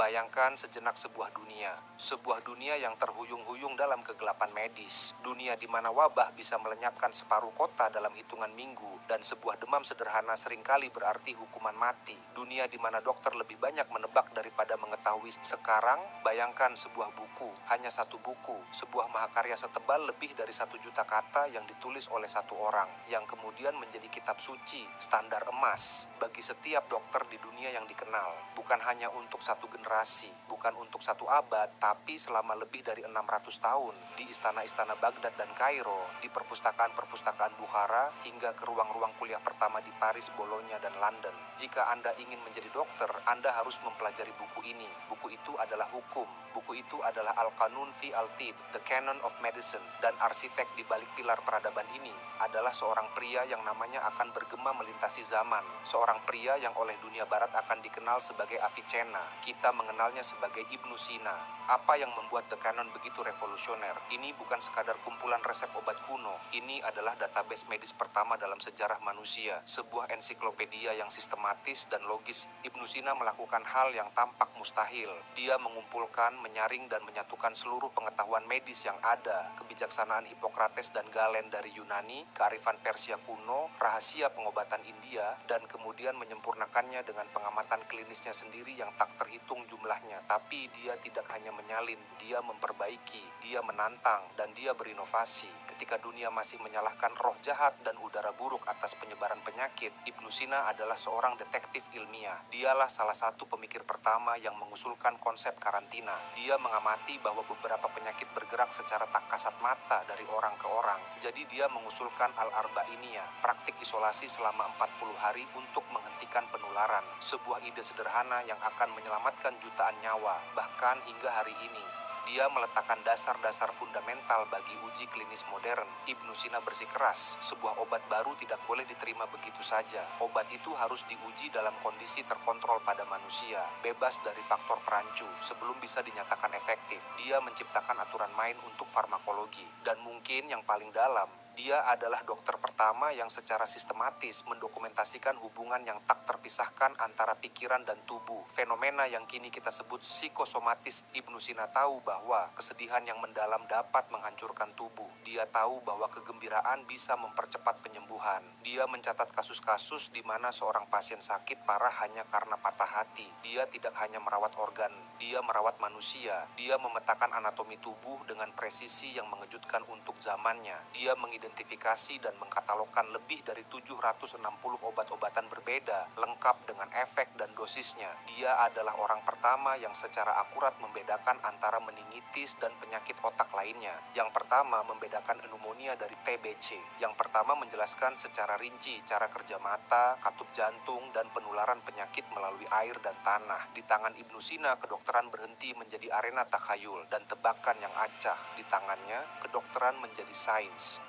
Bayangkan sejenak sebuah dunia yang terhuyung-huyung dalam kegelapan medis, dunia di mana wabah bisa melenyapkan separuh kota dalam hitungan minggu, dan sebuah demam sederhana seringkali berarti hukuman mati, dunia di mana dokter lebih banyak menebak daripada mengetahui. Sekarang, bayangkan sebuah buku, hanya satu buku, sebuah mahakarya setebal lebih dari 1 juta kata yang ditulis oleh satu orang, yang kemudian menjadi kitab suci, standar emas, bagi setiap dokter di dunia yang dikenal, bukan hanya untuk satu generasi, bukan untuk satu abad, tapi selama lebih dari 600 tahun, di istana-istana Baghdad dan Kairo, di perpustakaan-perpustakaan Bukhara, hingga ke ruang-ruang kuliah pertama di Paris, Bologna, dan London. Jika Anda ingin menjadi dokter, Anda harus mempelajari buku ini. Buku itu adalah hukum, buku itu adalah Al-Qanun fi Al-Tib, The Canon of Medicine, dan arsitek di balik pilar peradaban ini adalah seorang pria yang namanya akan bergema melintasi zaman, seorang pria yang oleh dunia barat akan dikenal sebagai Avicenna. Kita mengenalnya sebagai Ibnu Sina. Apa yang membuat The Canon begitu revolusioner? Ini bukan sekadar kumpulan resep obat kuno. Ini adalah database medis pertama dalam sejarah manusia, sebuah ensiklopedia yang sistematis dan logis. Ibnu Sina melakukan hal yang tampak mustahil. Dia mengumpulkan, menyaring, dan menyatukan seluruh pengetahuan medis yang ada, kebijaksanaan Hippocrates dan Galen dari Yunani, kearifan Persia kuno, rahasia pengobatan India, dan kemudian menyempurnakannya dengan pengamatan klinisnya sendiri yang tak terhitung jumlahnya. Tapi dia tidak hanya menyalin, dia memperbaiki, dia menantang, dan dia berinovasi. Ketika dunia masih menyalahkan roh jahat dan udara buruk atas penyebaran penyakit, Ibnu Sina adalah seorang detektif ilmiah. Dialah salah satu pemikir pertama yang mengusulkan konsep karantina. Dia mengamati bahwa beberapa penyakit bergerak secara tak kasat mata dari orang ke orang. Jadi dia mengusulkan Al-Arba'iniyah, praktik isolasi selama 40 hari untuk menghentikan penularan. Sebuah ide sederhana yang akan menyelamatkan jutaan nyawa, bahkan hingga hari ini. Dia meletakkan dasar-dasar fundamental bagi uji klinis modern. Ibnu Sina bersikeras, sebuah obat baru tidak boleh diterima begitu saja. Obat itu harus diuji dalam kondisi terkontrol pada manusia, bebas dari faktor perancu, sebelum bisa dinyatakan efektif. Dia menciptakan aturan main untuk farmakologi. Dan mungkin yang paling dalam, dia adalah dokter pertama yang secara sistematis mendokumentasikan hubungan yang tak terpisahkan antara pikiran dan tubuh. Fenomena yang kini kita sebut psikosomatis. Ibnu Sina tahu bahwa kesedihan yang mendalam dapat menghancurkan tubuh. Dia tahu bahwa kegembiraan bisa mempercepat penyembuhan. Dia mencatat kasus-kasus di mana seorang pasien sakit parah hanya karena patah hati. Dia tidak hanya merawat organ, dia merawat manusia. Dia memetakan anatomi tubuh dengan presisi yang mengejutkan untuk zamannya. Dia mengidentifikasi dan mengkatalogkan lebih dari 760 obat-obatan berbeda, lengkap dengan efek dan dosisnya. Dia adalah orang pertama yang secara akurat membedakan antara meningitis dan penyakit otak lainnya. Yang pertama membedakan pneumonia dari TBC. Yang pertama menjelaskan secara rinci cara kerja mata, katup jantung, dan penularan penyakit melalui air dan tanah. Di tangan Ibnu Sina, kedokteran berhenti menjadi arena takhayul dan tebakan yang acak. Di tangannya, kedokteran menjadi sains.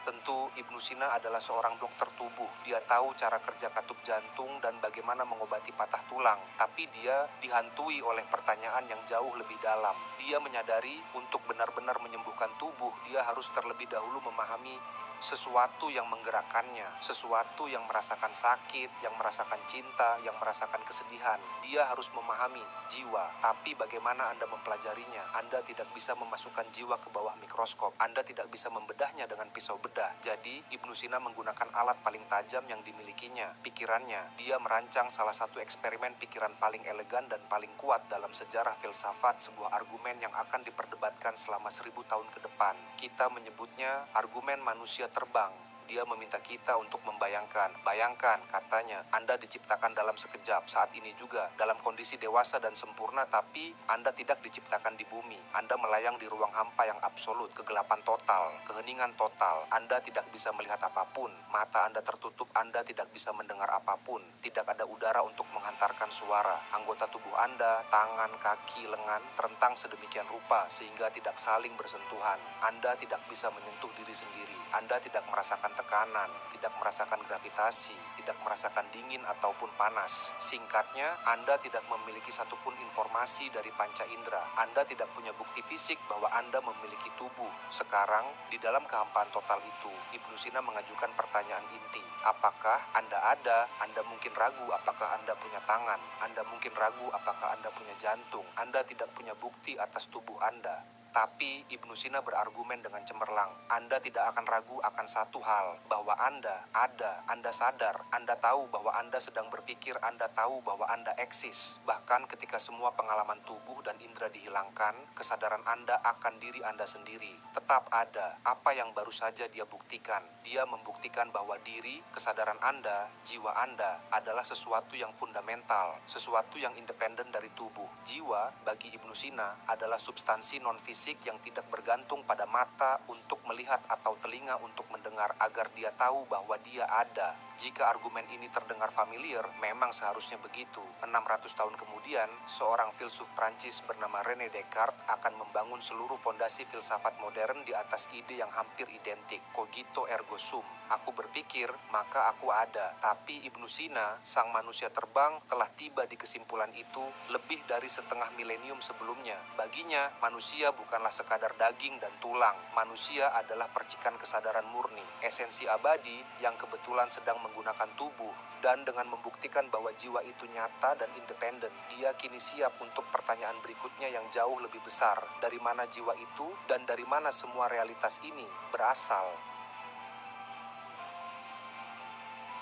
Tentu, Ibnu Sina adalah seorang dokter tubuh. Dia tahu cara kerja katup jantung dan bagaimana mengobati patah tulang. Tapi dia dihantui oleh pertanyaan yang jauh lebih dalam. Dia menyadari untuk benar-benar menyembuhkan tubuh, dia harus terlebih dahulu memahami sesuatu yang menggerakkannya, sesuatu yang merasakan sakit, yang merasakan cinta, yang merasakan kesedihan. Dia harus memahami jiwa. Tapi bagaimana Anda mempelajarinya? Anda tidak bisa memasukkan jiwa ke bawah mikroskop. Anda tidak bisa membedahnya dengan pisau bedah. Jadi, Ibnu Sina menggunakan alat paling tajam yang dimilikinya, pikirannya. Dia merancang salah satu eksperimen pikiran paling elegan dan paling kuat dalam sejarah filsafat, sebuah argumen yang akan diperdebatkan selama 1000 tahun ke depan. Kita menyebutnya argumen manusia terbang. Dia meminta kita untuk membayangkan. Bayangkan, katanya, Anda diciptakan dalam sekejap, saat ini juga, dalam kondisi dewasa dan sempurna, tapi Anda tidak diciptakan di bumi. Anda melayang di ruang hampa yang absolut, kegelapan total, keheningan total. Anda tidak bisa melihat apapun. Mata Anda tertutup, Anda tidak bisa mendengar apapun. Tidak ada udara untuk menghantarkan suara. Anggota tubuh Anda, tangan, kaki, lengan, terentang sedemikian rupa, sehingga tidak saling bersentuhan. Anda tidak bisa menyentuh diri sendiri. Anda tidak merasakan tekanan, tidak merasakan gravitasi, tidak merasakan dingin ataupun panas. Singkatnya, Anda tidak memiliki satupun informasi dari panca indera. Anda tidak punya bukti fisik bahwa Anda memiliki tubuh. Sekarang, di dalam kehampaan total itu, Ibnu Sina mengajukan pertanyaan inti. Apakah Anda ada? Anda mungkin ragu apakah Anda punya tangan. Anda mungkin ragu apakah Anda punya jantung. Anda tidak punya bukti atas tubuh Anda. Tapi Ibnu Sina berargumen dengan cemerlang. Anda tidak akan ragu akan satu hal, bahwa Anda ada, Anda sadar, Anda tahu bahwa Anda sedang berpikir, Anda tahu bahwa Anda eksis. Bahkan ketika semua pengalaman tubuh dan indera dihilangkan, kesadaran Anda akan diri Anda sendiri tetap ada. Apa yang baru saja dia buktikan? Dia membuktikan bahwa diri, kesadaran Anda, jiwa Anda adalah sesuatu yang fundamental, sesuatu yang independen dari tubuh. Jiwa bagi Ibnu Sina adalah substansi non-fisik yang tidak bergantung pada mata untuk melihat atau telinga untuk mendengar agar dia tahu bahwa dia ada. Jika argumen ini terdengar familiar, memang seharusnya begitu. 600 tahun kemudian, seorang filsuf Prancis bernama René Descartes akan membangun seluruh fondasi filsafat modern di atas ide yang hampir identik, cogito ergo sum. Aku berpikir, maka aku ada. Tapi Ibnu Sina, sang manusia terbang, telah tiba di kesimpulan itu lebih dari setengah milenium sebelumnya. Baginya, manusia bukanlah sekadar daging dan tulang. Manusia adalah percikan kesadaran murni, esensi abadi yang kebetulan sedang menggunakan tubuh. Dan dengan membuktikan bahwa jiwa itu nyata dan independen, dia kini siap untuk pertanyaan berikutnya yang jauh lebih besar. Dari mana jiwa itu dan dari mana semua realitas ini berasal?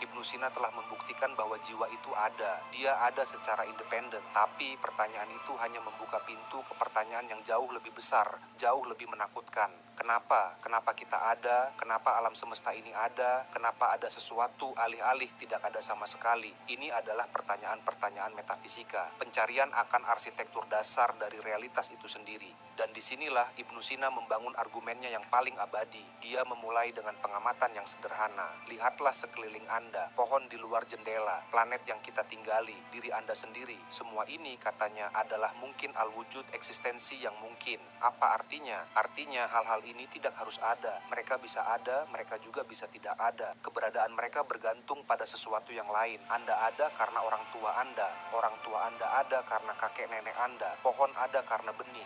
Ibnu Sina telah membuktikan bahwa jiwa itu ada. Dia ada secara independen. Tapi pertanyaan itu hanya membuka pintu ke pertanyaan yang jauh lebih besar, jauh lebih menakutkan. Kenapa? Kenapa kita ada? Kenapa alam semesta ini ada? Kenapa ada sesuatu alih-alih tidak ada sama sekali? Ini adalah pertanyaan-pertanyaan metafisika. Pencarian akan arsitektur dasar dari realitas itu sendiri. Dan disinilah Ibnu Sina membangun argumennya yang paling abadi. Dia memulai dengan pengamatan yang sederhana. Lihatlah sekeliling Anda, pohon di luar jendela, planet yang kita tinggali, diri Anda sendiri. Semua ini katanya adalah mungkin al-wujud eksistensi yang mungkin. Apa artinya? Artinya hal-hal ini tidak harus ada. Mereka bisa ada, mereka juga bisa tidak ada. Keberadaan mereka bergantung pada sesuatu yang lain. Anda ada karena orang tua Anda ada karena kakek nenek Anda, pohon ada karena benih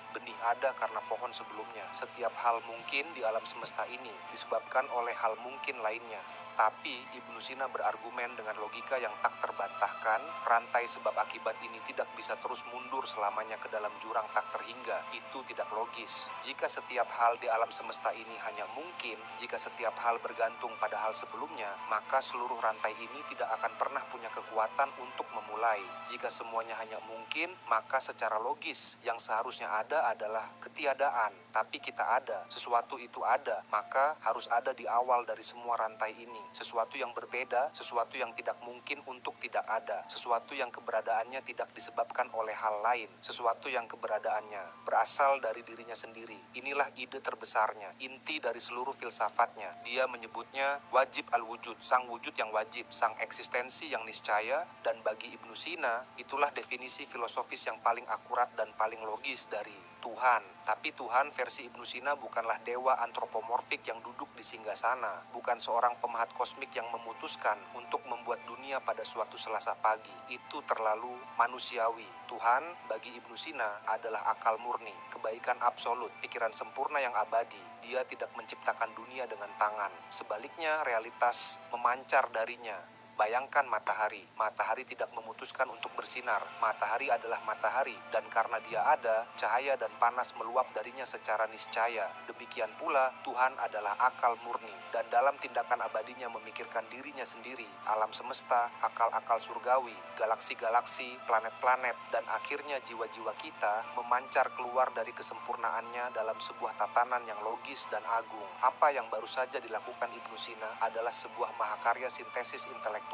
ada karena pohon sebelumnya. Setiap hal mungkin di alam semesta ini disebabkan oleh hal mungkin lainnya. Tapi Ibnu Sina berargumen dengan logika yang tak terbantahkan, rantai sebab akibat ini tidak bisa terus mundur selamanya ke dalam jurang tak terhingga. Itu tidak logis. Jika setiap hal di alam semesta ini hanya mungkin, jika setiap hal bergantung pada hal sebelumnya, maka seluruh rantai ini tidak akan pernah punya kekuatan untuk memulai. Jika semuanya hanya mungkin, maka secara logis yang seharusnya ada adalah ketiadaan. Tapi kita ada, sesuatu itu ada, maka harus ada di awal dari semua rantai ini. Sesuatu yang berbeda, sesuatu yang tidak mungkin untuk tidak ada, sesuatu yang keberadaannya tidak disebabkan oleh hal lain, sesuatu yang keberadaannya berasal dari dirinya sendiri. Inilah ide terbesarnya, inti dari seluruh filsafatnya. Dia menyebutnya wajib al-wujud, sang wujud yang wajib, sang eksistensi yang niscaya, dan bagi Ibnu Sina, itulah definisi filosofis yang paling akurat dan paling logis dari Tuhan. Tapi Tuhan versi Ibnu Sina bukanlah dewa antropomorfik yang duduk di singgasana, bukan seorang pemahat kosmik yang memutuskan untuk membuat dunia pada suatu Selasa pagi. Itu terlalu manusiawi. Tuhan bagi Ibnu Sina adalah akal murni, kebaikan absolut, pikiran sempurna yang abadi. Dia tidak menciptakan dunia dengan tangan. Sebaliknya, realitas memancar darinya. Bayangkan matahari. Matahari tidak memutuskan untuk bersinar. Matahari adalah matahari, dan karena dia ada, cahaya dan panas meluap darinya secara niscaya. Demikian pula, Tuhan adalah akal murni, dan dalam tindakan abadinya memikirkan dirinya sendiri, alam semesta, akal-akal surgawi, galaksi-galaksi, planet-planet, dan akhirnya jiwa-jiwa kita memancar keluar dari kesempurnaannya dalam sebuah tatanan yang logis dan agung. Apa yang baru saja dilakukan Ibnu Sina adalah sebuah mahakarya sintesis intelektual.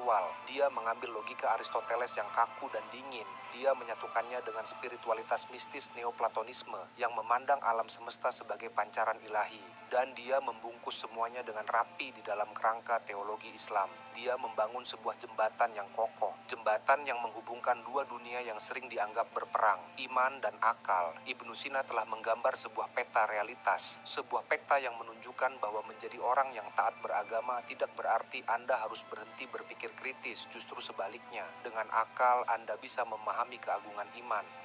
Dia mengambil logika Aristoteles yang kaku dan dingin. Dia menyatukannya dengan spiritualitas mistis neoplatonisme yang memandang alam semesta sebagai pancaran ilahi. dan dia membungkus semuanya dengan rapi di dalam kerangka teologi Islam. Dia membangun sebuah jembatan yang kokoh, jembatan yang menghubungkan dua dunia yang sering dianggap berperang, iman dan akal. Ibnu Sina telah menggambar sebuah peta realitas, sebuah peta yang menunjukkan bahwa menjadi orang yang taat beragama tidak berarti Anda harus berhenti berpikir kritis, justru sebaliknya. Dengan akal, Anda bisa memahami keagungan iman.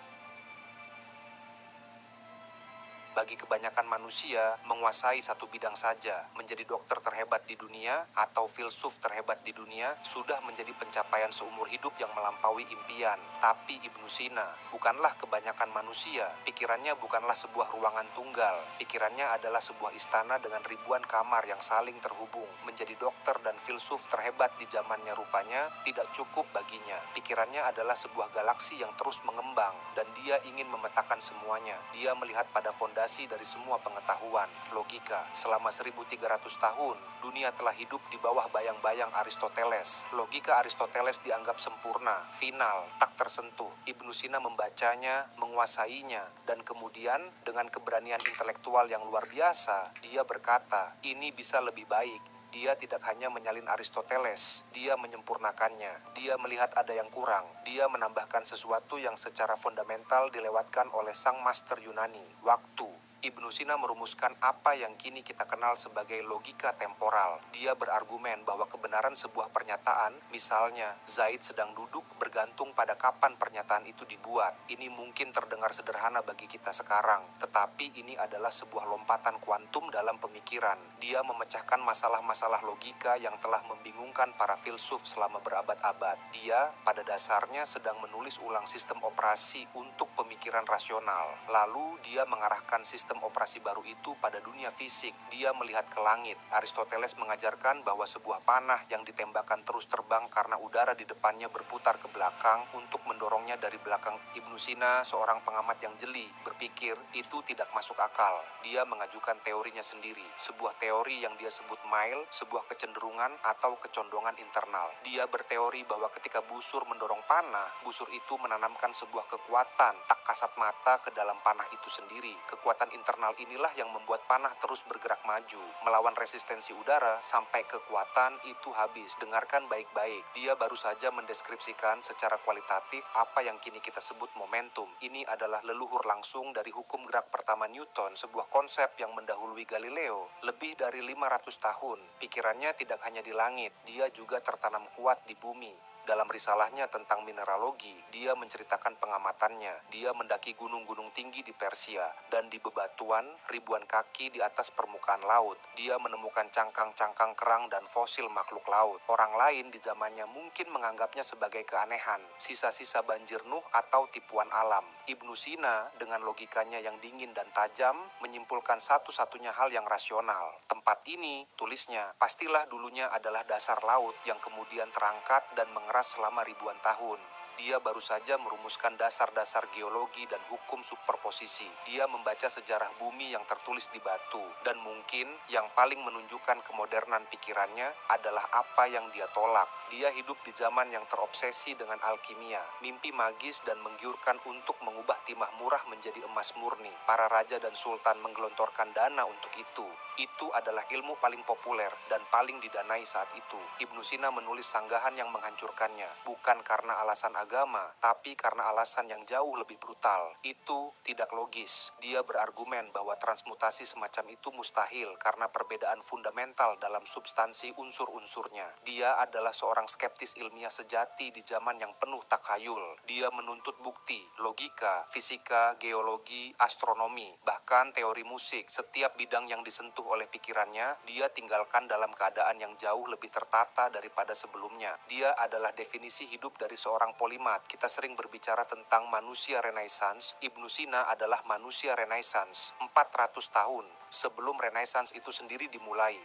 Bagi kebanyakan manusia, menguasai satu bidang saja, menjadi dokter terhebat di dunia atau filsuf terhebat di dunia, sudah menjadi pencapaian seumur hidup yang melampaui impian. Tapi Ibnu Sina bukanlah kebanyakan manusia. Pikirannya bukanlah sebuah ruangan tunggal. Pikirannya adalah sebuah istana dengan ribuan kamar yang saling terhubung. Menjadi dokter dan filsuf terhebat di zamannya rupanya tidak cukup baginya. Pikirannya adalah sebuah galaksi yang terus mengembang, dan dia ingin memetakan semuanya. Dia melihat pada fondasi dari semua pengetahuan, logika. Selama 1300 tahun, dunia telah hidup di bawah bayang-bayang Aristoteles. Logika Aristoteles dianggap sempurna, final, tak tersentuh. Ibnu Sina membacanya, menguasainya, dan kemudian dengan keberanian intelektual yang luar biasa, dia berkata, ini bisa lebih baik. Dia tidak hanya menyalin Aristoteles, dia menyempurnakannya. Dia melihat ada yang kurang. Dia menambahkan sesuatu yang secara fundamental dilewatkan oleh sang master Yunani, waktu. Ibnu Sina merumuskan apa yang kini kita kenal sebagai logika temporal. Dia berargumen bahwa kebenaran sebuah pernyataan, misalnya Zaid sedang duduk, bergantung pada kapan pernyataan itu dibuat. Ini mungkin terdengar sederhana bagi kita sekarang, tetapi ini adalah sebuah lompatan kuantum dalam pemikiran. Dia memecahkan masalah-masalah logika yang telah membingungkan para filsuf selama berabad-abad. Dia, pada dasarnya, sedang menulis ulang sistem operasi untuk pemikiran rasional. Lalu, dia mengarahkan sistem operasi baru itu pada dunia fisik. Dia melihat ke langit. Aristoteles mengajarkan bahwa sebuah panah yang ditembakkan terus terbang karena udara di depannya berputar ke belakang untuk mendorongnya dari belakang. Ibnu Sina, seorang pengamat yang jeli, berpikir itu tidak masuk akal. Dia mengajukan teorinya sendiri, sebuah teori yang dia sebut Mail, sebuah kecenderungan atau kecondongan internal. Dia berteori bahwa ketika busur mendorong panah, busur itu menanamkan sebuah kekuatan tak kasat mata ke dalam panah itu sendiri. Kekuatan internal inilah yang membuat panah terus bergerak maju, melawan resistensi udara sampai kekuatan itu habis. Dengarkan baik-baik, dia baru saja mendeskripsikan secara kualitatif apa yang kini kita sebut momentum. Ini adalah leluhur langsung dari hukum gerak pertama Newton, sebuah konsep yang mendahului Galileo. Lebih dari 500 tahun, pikirannya tidak hanya di langit, dia juga tertanam kuat di bumi. Dalam risalahnya tentang mineralogi, dia menceritakan pengamatannya. Dia mendaki gunung-gunung tinggi di Persia, dan di bebatuan ribuan kaki di atas permukaan laut, dia menemukan cangkang-cangkang kerang dan fosil makhluk laut. Orang lain di zamannya mungkin menganggapnya sebagai keanehan, sisa-sisa banjir Nuh atau tipuan alam. Ibnu Sina, dengan logikanya yang dingin dan tajam, menyimpulkan satu-satunya hal yang rasional. Tempat ini, tulisnya, pastilah dulunya adalah dasar laut yang kemudian terangkat dan mengeras selama ribuan tahun. Dia baru saja merumuskan dasar-dasar geologi dan hukum superposisi. Dia membaca sejarah bumi yang tertulis di batu, dan mungkin yang paling menunjukkan kemodernan pikirannya adalah apa yang dia tolak. Dia hidup di zaman yang terobsesi dengan alkimia, mimpi magis dan menggiurkan untuk mengubah timah murah menjadi emas murni. Para raja dan sultan menggelontorkan dana untuk itu. Itu adalah ilmu paling populer dan paling didanai saat itu. Ibnu Sina menulis sanggahan yang menghancurkannya, bukan karena alasan agama, tapi karena alasan yang jauh lebih brutal. Itu tidak logis. Dia berargumen bahwa transmutasi semacam itu mustahil karena perbedaan fundamental dalam substansi unsur-unsurnya. Dia adalah seorang skeptis ilmiah sejati di zaman yang penuh takhayul. Dia menuntut bukti, logika, fisika, geologi, astronomi, bahkan teori musik. Setiap bidang yang disentuh oleh pikirannya, dia tinggalkan dalam keadaan yang jauh lebih tertata daripada sebelumnya. Dia adalah definisi hidup dari seorang polimat. Kita sering berbicara tentang manusia Renaissance. Ibnu Sina adalah manusia Renaissance 400 tahun sebelum Renaissance itu sendiri dimulai.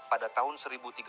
Pada tahun 1037,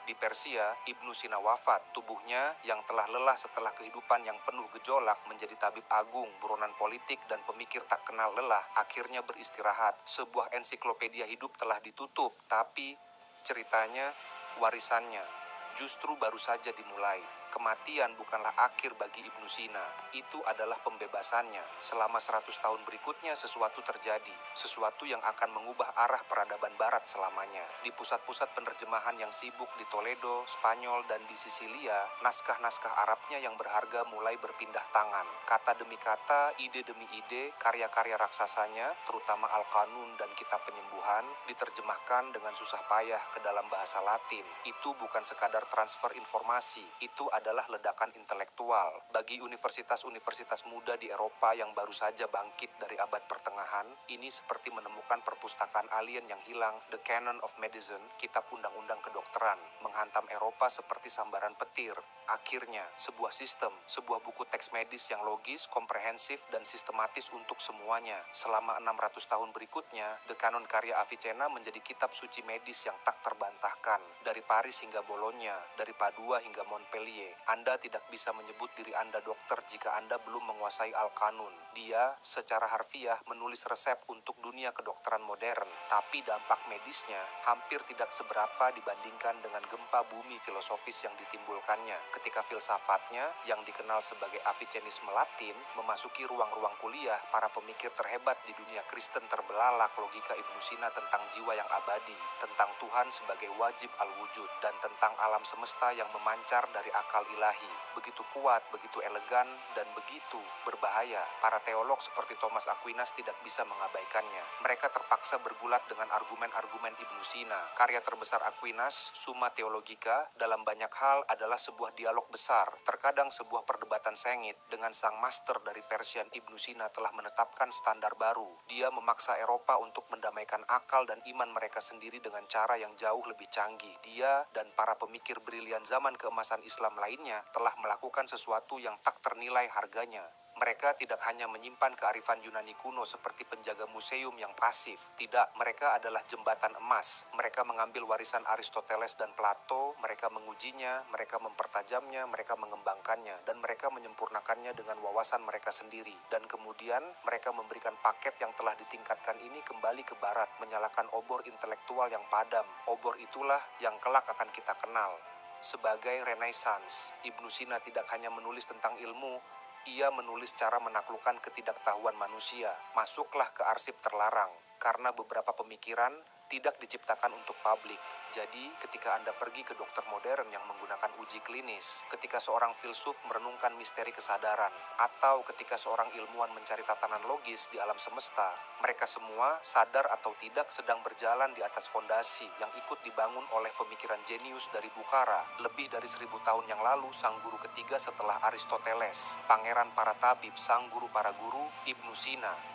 di Persia, Ibnu Sina wafat. Tubuhnya yang telah lelah setelah kehidupan yang penuh gejolak menjadi tabib agung, buronan politik, dan pemikir tak kenal lelah, akhirnya beristirahat. Sebuah ensiklopedia hidup telah ditutup, tapi ceritanya, warisannya, justru baru saja dimulai. Kematian bukanlah akhir bagi Ibnu Sina, itu adalah pembebasannya. Selama 100 tahun berikutnya sesuatu terjadi, sesuatu yang akan mengubah arah peradaban barat selamanya. Di pusat-pusat penerjemahan yang sibuk di Toledo, Spanyol, dan di Sisilia, naskah-naskah Arabnya yang berharga mulai berpindah tangan. Kata demi kata, ide demi ide, karya-karya raksasanya, terutama Al-Qanun dan Kitab Penyembuhan, diterjemahkan dengan susah payah ke dalam bahasa Latin. Itu bukan sekadar transfer informasi, itu adalah ledakan intelektual. Bagi universitas-universitas muda di Eropa yang baru saja bangkit dari abad pertengahan, ini seperti menemukan perpustakaan alien yang hilang. The Canon of Medicine, kitab undang-undang kedokteran, menghantam Eropa seperti sambaran petir. Akhirnya, sebuah sistem, sebuah buku teks medis yang logis, komprehensif, dan sistematis untuk semuanya. Selama 600 tahun berikutnya, The Canon karya Avicenna menjadi kitab suci medis yang tak terbantahkan. Dari Paris hingga Bologna, dari Padua hingga Montpellier, Anda tidak bisa menyebut diri Anda dokter jika Anda belum menguasai Al-Qanun. Dia, secara harfiah, menulis resep untuk dunia kedokteran modern, tapi dampak medisnya hampir tidak seberapa dibandingkan dengan gempa bumi filosofis yang ditimbulkannya ketika filsafatnya, yang dikenal sebagai Avicenisme Latin, memasuki ruang-ruang kuliah. Para pemikir terhebat di dunia Kristen terbelalak logika Ibnu Sina tentang jiwa yang abadi, tentang Tuhan sebagai wajib al-wujud, dan tentang alam semesta yang memancar dari akal ilahi. Begitu kuat, begitu elegan, dan begitu berbahaya. Para teolog seperti Thomas Aquinas tidak bisa mengabaikannya. Mereka terpaksa bergulat dengan argumen-argumen Ibnu Sina. Karya terbesar Aquinas, Summa Theologica, dalam banyak hal adalah sebuah dialog besar, terkadang sebuah perdebatan sengit dengan sang master dari Persian. Ibnu Sina telah menetapkan standar baru. Dia memaksa Eropa untuk mendamaikan akal dan iman mereka sendiri dengan cara yang jauh lebih canggih. Dia dan para pemikir brilian zaman keemasan Islam lainnya telah melakukan sesuatu yang tak ternilai harganya. Mereka tidak hanya menyimpan kearifan Yunani kuno seperti penjaga museum yang pasif. Tidak, mereka adalah jembatan emas. Mereka mengambil warisan Aristoteles dan Plato, mereka mengujinya, mereka mempertajamnya, mereka mengembangkannya, dan mereka menyempurnakannya dengan wawasan mereka sendiri. Dan kemudian, mereka memberikan paket yang telah ditingkatkan ini kembali ke barat, menyalakan obor intelektual yang padam. Obor itulah yang kelak akan kita kenal sebagai Renaissance. Ibnu Sina tidak hanya menulis tentang ilmu, ia menulis cara menaklukkan ketidaktahuan manusia. Masuklah ke arsip terlarang, karena beberapa pemikiran tidak diciptakan untuk publik. Jadi, ketika Anda pergi ke dokter modern yang menggunakan uji klinis, ketika seorang filsuf merenungkan misteri kesadaran, atau ketika seorang ilmuwan mencari tatanan logis di alam semesta, mereka semua, sadar atau tidak, sedang berjalan di atas fondasi yang ikut dibangun oleh pemikiran jenius dari Bukhara. Lebih dari 1000 tahun yang lalu, sang guru ketiga setelah Aristoteles, pangeran para tabib, sang guru para guru, Ibnu Sina.